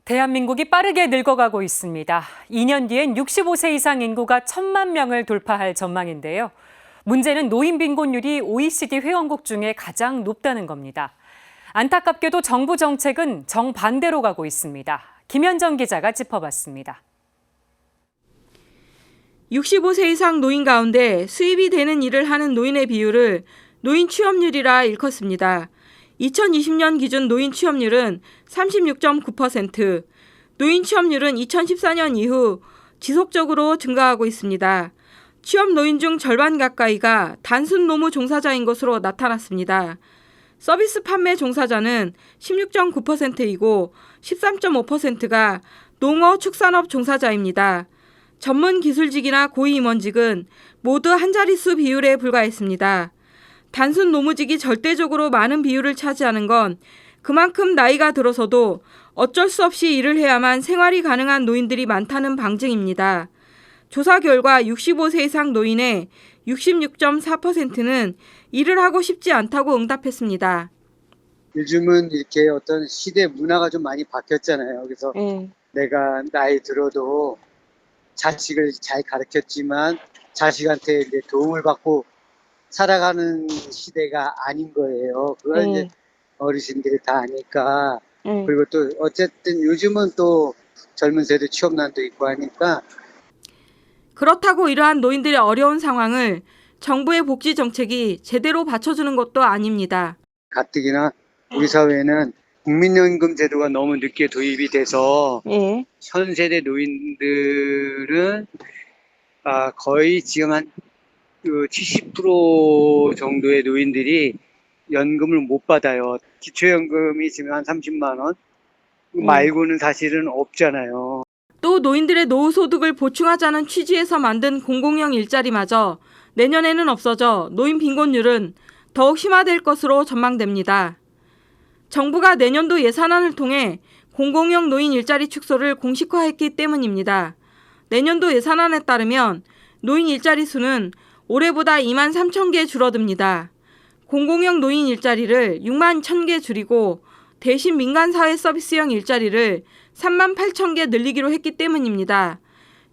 대한민국이 빠르게 늙어가고 있습니다. 2년 뒤엔 65세 이상 인구가 1,000만 명을 돌파할 전망인데요. 문제는 노인 빈곤율이 OECD 회원국 중에 가장 높다는 겁니다. 안타깝게도 정부 정책은 정반대로 가고 있습니다. 김현정 기자가 짚어봤습니다. 65세 이상 노인 가운데 수입이 되는 일을 하는 노인의 비율을 노인 취업률이라 일컫습니다. 2020년 기준 노인 취업률은 36.9%, 노인 취업률은 2014년 이후 지속적으로 증가하고 있습니다. 취업 노인 중 절반 가까이가 단순 노무 종사자인 것으로 나타났습니다. 서비스 판매 종사자는 16.9%이고 13.5%가 농어 축산업 종사자입니다. 전문 기술직이나 고위 임원직은 모두 한 자릿수 비율에 불과했습니다. 단순 노무직이 절대적으로 많은 비율을 차지하는 건 그만큼 나이가 들어서도 어쩔 수 없이 일을 해야만 생활이 가능한 노인들이 많다는 방증입니다. 조사 결과 65세 이상 노인의 66.4%는 일을 하고 싶지 않다고 응답했습니다. 요즘은 이렇게 어떤 시대 문화가 좀 많이 바뀌었잖아요. 그래서 내가 나이 들어도 자식을 잘 가르쳤지만 자식한테 이제 도움을 받고 살아가는 시대가 아닌 거예요. 그걸 이제 어르신들이 다 아니까. 그리고 또 어쨌든 요즘은 또 젊은 세대 취업난도 있고 하니까. 그렇다고 이러한 노인들의 어려운 상황을 정부의 복지 정책이 제대로 받쳐주는 것도 아닙니다. 가뜩이나 우리 사회는 국민연금 제도가 너무 늦게 도입이 돼서 현 세대 노인들은 거의 지금 한 70% 정도의 노인들이 연금을 못 받아요. 기초연금이 지금 한 30만 원 말고는 사실은 없잖아요. 또 노인들의 노후소득을 보충하자는 취지에서 만든 공공형 일자리마저 내년에는 없어져 노인 빈곤율은 더욱 심화될 것으로 전망됩니다. 정부가 내년도 예산안을 통해 공공형 노인 일자리 축소를 공식화했기 때문입니다. 내년도 예산안에 따르면 노인 일자리 수는 올해보다 2만 3천 개 줄어듭니다. 공공형 노인 일자리를 6만 1천 개 줄이고 대신 민간사회 서비스형 일자리를 3만 8천 개 늘리기로 했기 때문입니다.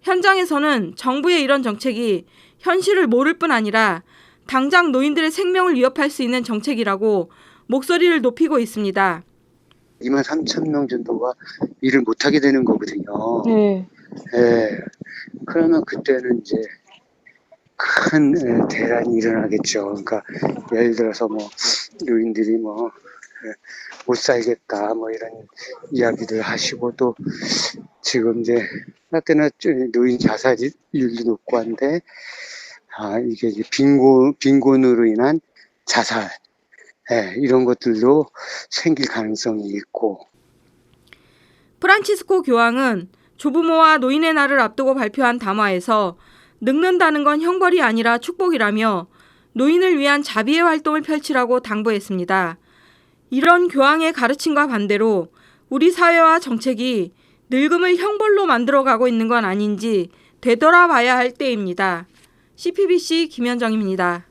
현장에서는 정부의 이런 정책이 현실을 모를 뿐 아니라 당장 노인들의 생명을 위협할 수 있는 정책이라고 목소리를 높이고 있습니다. 2만 3천 명 정도가 일을 못하게 되는 거거든요. 그러면 그때는 이제 큰 대란이 일어나겠죠. 그러니까 예를 들어서 노인들이 못 살겠다 이런 이야기들 하시고, 또 지금 이제 나때나 노인 자살률도 높고 한데 이게 이제 빈곤으로 인한 자살 이런 것들도 생길 가능성이 있고. 프란치스코 교황은 조부모와 노인의 날을 앞두고 발표한 담화에서 늙는다는 건 형벌이 아니라 축복이라며 노인을 위한 자비의 활동을 펼치라고 당부했습니다. 이런 교황의 가르침과 반대로 우리 사회와 정책이 늙음을 형벌로 만들어가고 있는 건 아닌지 되돌아봐야 할 때입니다. CPBC 김현정입니다.